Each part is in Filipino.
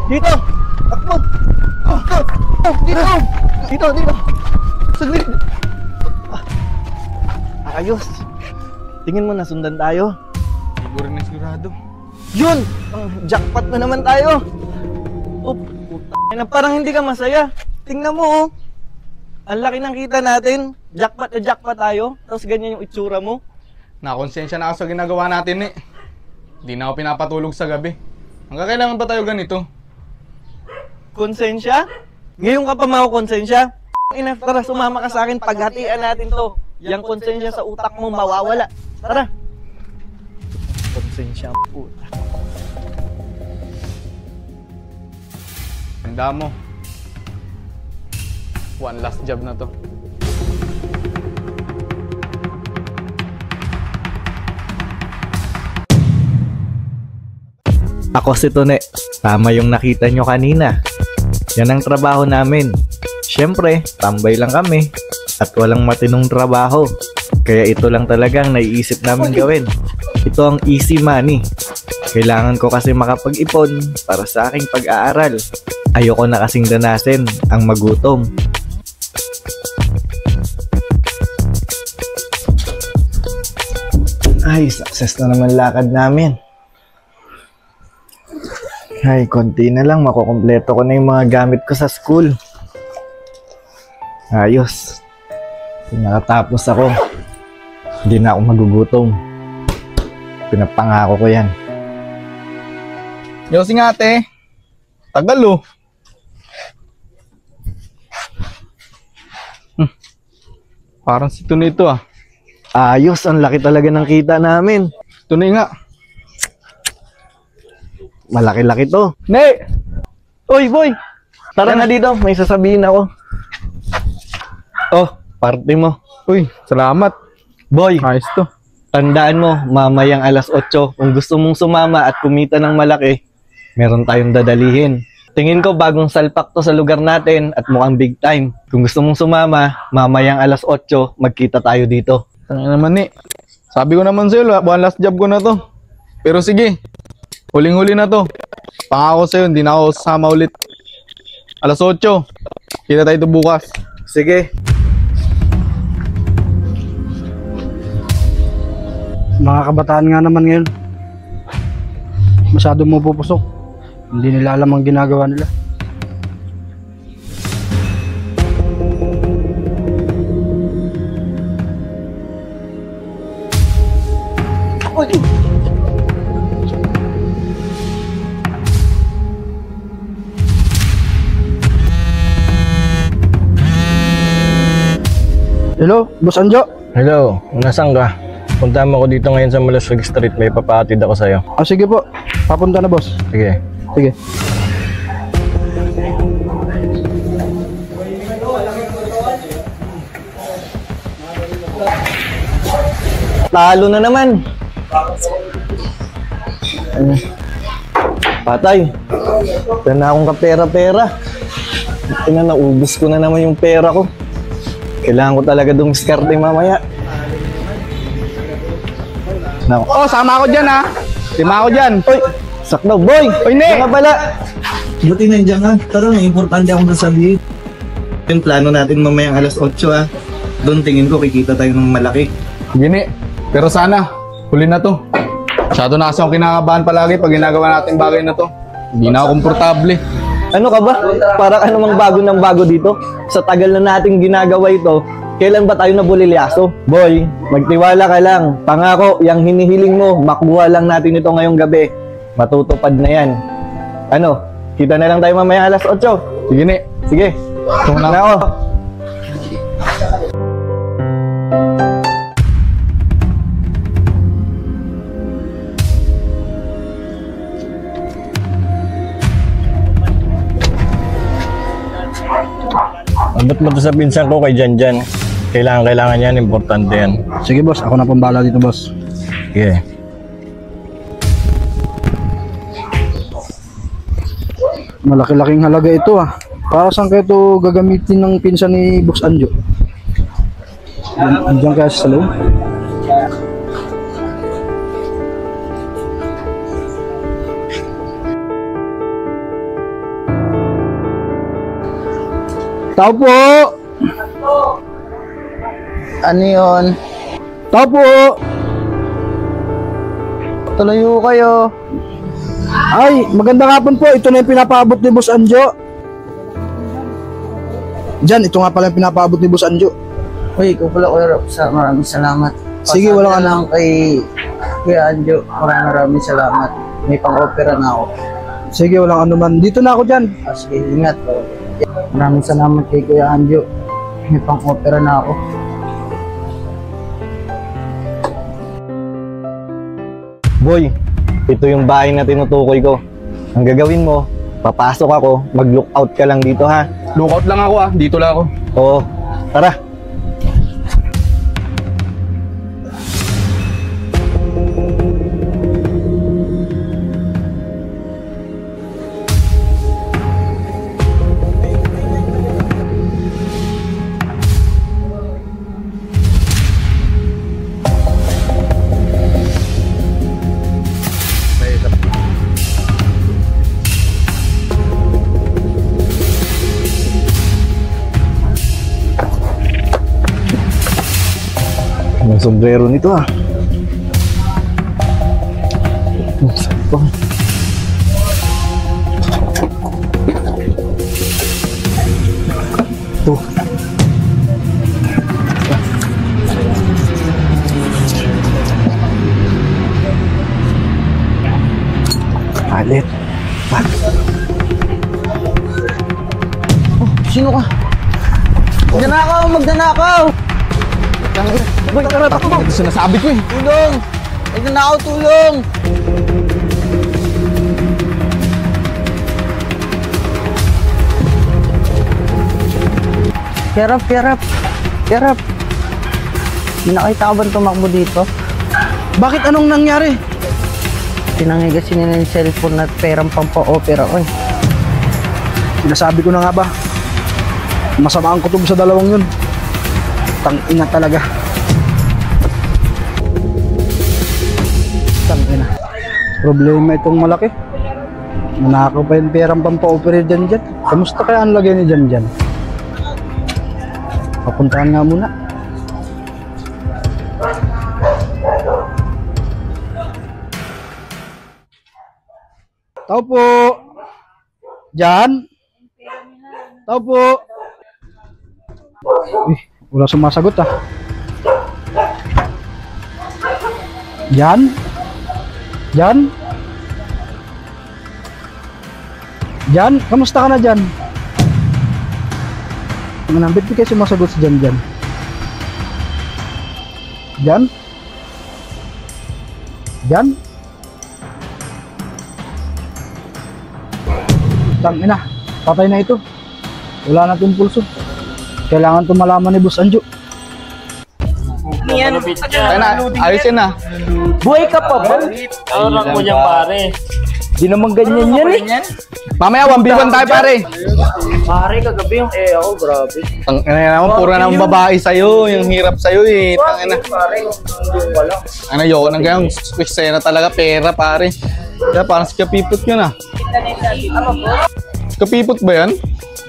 Dito! Takbo! Dito! Dito! Saglit! Ayos! Tingin mo na sundan tayo? Siguro na sigurado. Yun! Jackpot na naman tayo! Oh, puta na, parang hindi ka masaya. Tingnan mo oh. Ang laki ng kita natin. Jackpot na jackpot tayo. Tapos ganyan yung itsura mo. Nakonsensya na ako sa ginagawa natin eh. Hindi na ako pinapatulog sa gabi. Hanggang kailangan ba tayo ganito? Konsensya? Ngayon ka pa makukonsensya? Ina, tara, sumama ka sa akin. Paghatian natin to. Yang konsensya sa utak mo mawawala. Tara. Konsensya ang puta. Handa mo. One last job na to. Ako si Tone. Tama yung nakita nyo kanina. Yan ang trabaho namin. Siyempre, tambay lang kami. At walang matinong trabaho. Kaya ito lang talagang naiisip namin gawin. Ito ang easy money. Kailangan ko kasi makapag-ipon para sa aking pag-aaral. Ayoko na kasing danasin ang magutom. Ay, success na naman lakad namin. Ay, konti na lang. Makukumpleto ko na yung mga gamit ko sa school. Ayos. Nakatapos ako. Hindi na ako magugutom. Pinapangako ko yan. Yosing ate. Tagal oh. Parang si Tune ito ah. Ayos, ang laki talaga ng kita namin. Tune nga. Malaki-laki to. Ne! Uy, boy! Tara na dito, may sasabihin ako. Oh, party mo. Uy, salamat. Boy, Ayos to. tandaan mo, mamayang alas 8, kung gusto mong sumama at kumita ng malaki, meron tayong dadalihin. Tingin ko bagong salpak to sa lugar natin at mukhang big time. Kung gusto mong sumama, mamayang alas 8, magkita tayo dito. Ano naman eh. Sabi ko naman sa'yo, one last job ko na to. Pero sige, huling-huli na to. Pangako sa'yo, hindi na ako sasama ulit. Alas 8, kita tayo ito bukas. Sige. Mga kabataan nga naman ngayon, masyado mo pupusok. Hindi nila alam ang ginagawa nila. Hello, Boss Anjo? Hello, nasaan ka? Punta mo ako dito ngayon sa Malaswag Street, may papahatid ako sa'yo. Sige po, papunta na boss. Sige. Sige. Talo na naman. Patay. Wala na akong kapera-pera. Naubos ko na naman yung pera ko. Kailangan ko talaga dumiskarte mamaya. Oh, sama ako dyan ha. Lima ako dyan. Uy, sakto boy. Uy, ne. Diyan ka pala. Buti nandiyan ka. Pero importante akong sasabihin. Yung plano natin mamayang alas 8 ah. Doon tingin ko kikita tayo ng malaki. Gini, pero sana, huli na to. Masyado na kasi akong kinakabahan palagi pag ginagawa natin bagay na to. Hindi na ako komportable. Ano ka ba? Parang ano mang bago ng bago dito? Sa tagal na nating ginagawa ito, kailan ba tayo nabulilyaso? Boy, magtiwala ka lang. Pangako, yung hinihiling mo, makuha lang natin ito ngayong gabi. Matutupad na yan. Ano? Kita na lang tayo mamaya alas 8. Sige ni. Sige. Tungna na ako. Abot mo to sa pinsan ko kay Janjan. Kailangan yan, importante yan. Sige boss, ako na pambala dito boss. Sige. Malaki-laking halaga ito ah. Para saan kayo ito gagamitin ng pinsan ni Boss Anjo? Diyan kaya sa loob? Tao po! Ano yun? Tao po! Tuloy ho kayo. Ay, magandang hapon po. Ito na yung pinapaabot ni Boss Anjo. Diyan, ito nga pala yung pinapaabot ni Boss Anjo. Uy, ikaw pala Kuya Rob. Maraming salamat. Sige, Pasensya walang ano. lang kay Kuya Anjo. Maraming salamat. May pang-opera na ako. Sige, walang anuman. Dito na ako dyan. Sige, ingat. Maraming salamat kay Kuya Anjo. May pang-opera na ako. Boy, ito yung bahay na tinutukoy ko. Ang gagawin mo, papasok ako, mag-lookout ka lang dito ha. Lookout lang ako dito lang ako. Oo, tara. Ang sombrero nito ah. Sakto. Ito. Alit. Sino ka? Magnanakaw! Magnanakaw! Boy, tara, takbo. Ito sinasabi ko eh. Tulong! Magnanakaw, tulong! Kerap, kerap. Kerap. May nakita ka ba tumakbo dito? Bakit anong nangyari? Tinangigasin nila yung cellphone at perang pampa-opera ko eh. Sinasabi ko na nga ba? Masama ang kutob sa dalawang yun. Tangina talaga. Tangina. Problema itong malaki. Manakaw pa yung perang pampa-opera dyan. Kamusta kaya ang lagay ni dyan? Papuntahan nga muna. Tao po. Jan? Tao po. Wala sumasagot ah. Jan? Jan? Jan? Kamusta ka na Jan? Manambit di kayo sumasagot si Jan Jan. Jan? Jan? Tangina, patay na ito. Wala na itong pulso. Kailangan ito malaman ni Boss Anjo. Kaya na, ayusin na. Buhay ka pa ba? Alam mo niyan pare. Di naman ganyan yan eh. Mamaya, 1v1 tayo pare. Pare, kagabi yung ako, grabe. Tangina naman, puro na ng babae sa'yo. Yung hirap sa'yo eh. Tangina. Pare, wala. Ano, yoko na gayong eksena talaga, pera pare. Kaya parang si Kapipot yun ah. Kapipot ba yan?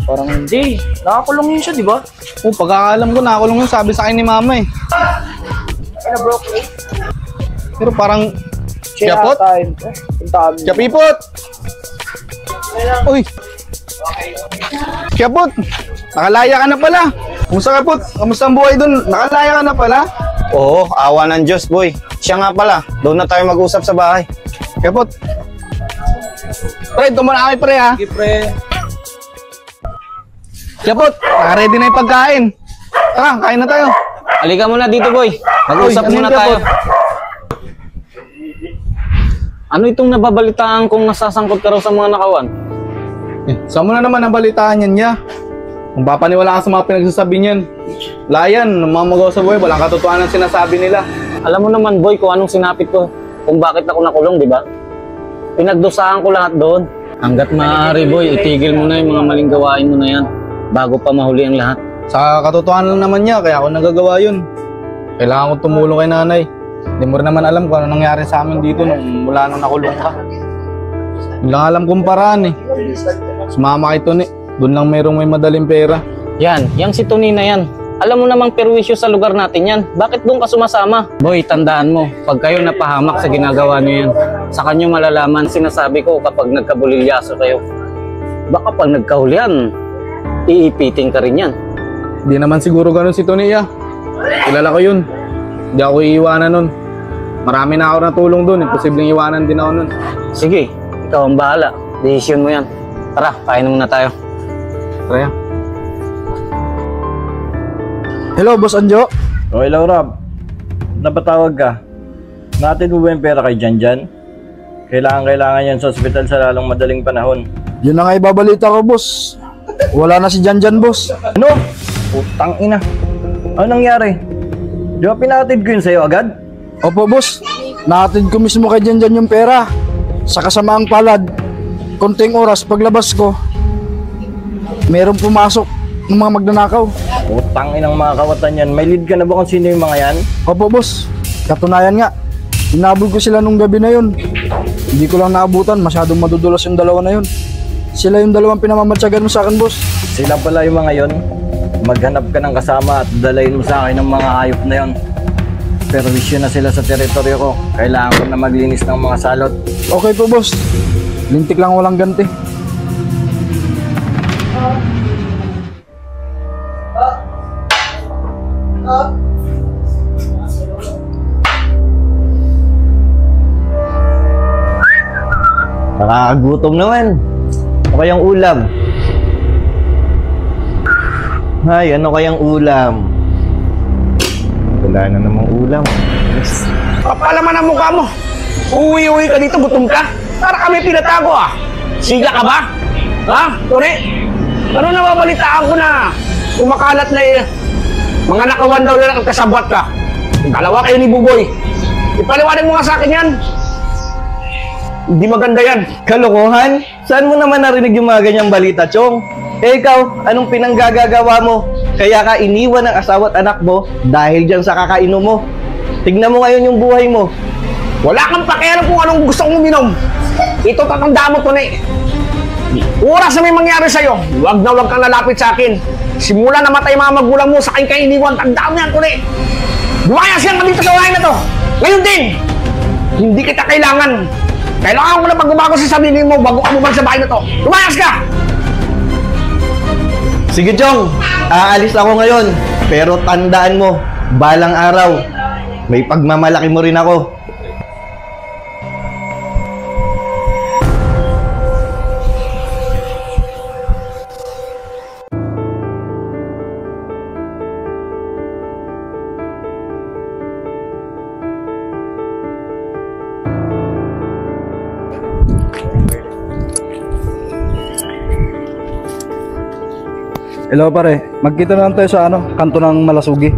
Parang hindi. Nakakulong yun siya, di ba? Oh, pagkakalam ko, nakakulong yun. Sabi sa akin ni mama eh. Ano, bro? Pero parang, Kapot? Puntaan mo. Kapipot! Uy! Kapot! Nakalaya ka na pala. Kumusta Kapot? Kamusta ang buhay dun? Nakalaya ka na pala. Oo, awa ng Diyos, boy. Siya nga pala, doon na tayo mag-usap sa bahay. Kapot! Pre, tumana kami pre ha. Sige, pre. Kapot! Naka-ready na yung pagkain. Tara, kain na tayo. Halika muna dito, boy. Mag-usap Uy, ano muna yun, tayo. Kapot? Ano itong nababalitaan kung nasasangkot ka raw sa mga nakawan? Saan mo na naman nabalitaan yan niya? Kung papaniwala ka sa mga pinagsasabi niyan, layan, mamagaw sa buhay, walang katotohanan sinasabi nila. Alam mo naman, boy, kung anong sinapit ko, kung bakit ako nakulong, di ba? Pinagdusahan ko lahat doon. Hanggat maaari, boy, itigil mo na yung mga maling gawain mo na yan bago pa mahuli ang lahat. Sa katotohanan naman niya, kaya ako nagagawa yun. Kailangan ko tumulong kay nanay. Hindi mo rin naman alam kung ano nangyari sa amin dito mula nung nakulong ka. Hindi lang alam kung paraan eh. Sumama kay Tony. Doon lang may madaling pera. Yan, yang si Tony na yan. Alam mo namang perwisyo sa lugar natin yan. Bakit doon ka sumasama? Boy, tandaan mo, pag kayo napahamak sa ginagawa nyo yan, sa kanyo malalaman sinasabi ko kapag nagkabulilyaso kayo. Baka pag nagkahulihan, iipiting ka rin yan. Di naman siguro ganun si Tony, ya. Kilala ko yun. Hindi ako iiwanan nun. Marami na ako natulong dun. Imposibleng iwanan din ako nun. Sige, ikaw ang bahala. Desisyon mo yan. Tara, kain muna tayo. Tara, ya. Hello, Boss Anjo. Okay lang, Rob. Napatawag ka. Natin mo ba yung pera kay Janjan? Kailangan yan sa ospital sa lalong madaling panahon. Yun na nga ibabalita ko, boss. Wala na si Janjan, boss. Ano? Putang ina. Ano nangyari? Di ba pinatid ko yun sa'yo agad? Opo, boss. Nahatid ko mismo kay Janjan yung pera. Sa kasamaang palad, konting oras paglabas ko, merong pumasok ng mga magnanakaw. Putang inang mga kawatan yan. May lead ka na ba kung sino yung mga yan? Opo, boss. Katunayan nga, hinabol ko sila nung gabi na yun. Hindi ko lang naabutan, masyadong madudulas yung dalawa na yun. Sila yung dalawang pinamamatsyagan mo sa akin, boss. Sila pala yung mga yon. Maghanap ka ng kasama at dalayin mo sa akin ng mga hayop na yon. Pero wisyo na sila sa teritoryo ko. Kailangan ko na maglinis ng mga salot. Okay po, boss. Lintik lang walang ganti. Nakakagutom naman. Ano kayang ulam? Ay, ano kayang ulam? Wala na namang ulam. Kapalaman ang mukha mo. Uwi-uwi ka dito, gutom ka. Para kami pinatago ah. Siga ka ba? Ha? Tore? Ano nababalitaan ko na kumakalat na mga nakawan daw na kasabwat ka. Dalawa kayo ni Buboy. Ipaliwanag mo nga sa akin yan. Hindi maganda yan. Kalokohan? Saan mo naman narinig yung mga ganyang balita, Chong? Eh ikaw, anong pinanggagawa mo? Kaya ka iniwan ng asawa at anak mo dahil dyan sa kakainom mo. Tignan mo ngayon yung buhay mo. Wala kang pakialam kung anong gusto kong uminom. Ito tatandaan mo, Tony. Oras na may mangyari sa'yo, huwag kang lalapit sa akin. Simula namatay mga magulang mo, sa akin kayo iniwan. Tandaan mo yan, Tony. Bumayas yan ka dito sa gawain na to. Ngayon din, hindi kita kailangan. Kailangan ko na pagbabago sa sarili mo bago ka bumalik sa bahay na to. Lumayas ka! Sige, Chong. Aalis ako ngayon. Pero tandaan mo, balang araw, may pagmamalaki mo rin ako. Hello, pare. Magkita na lang tayo sa kanto ng Malasugi.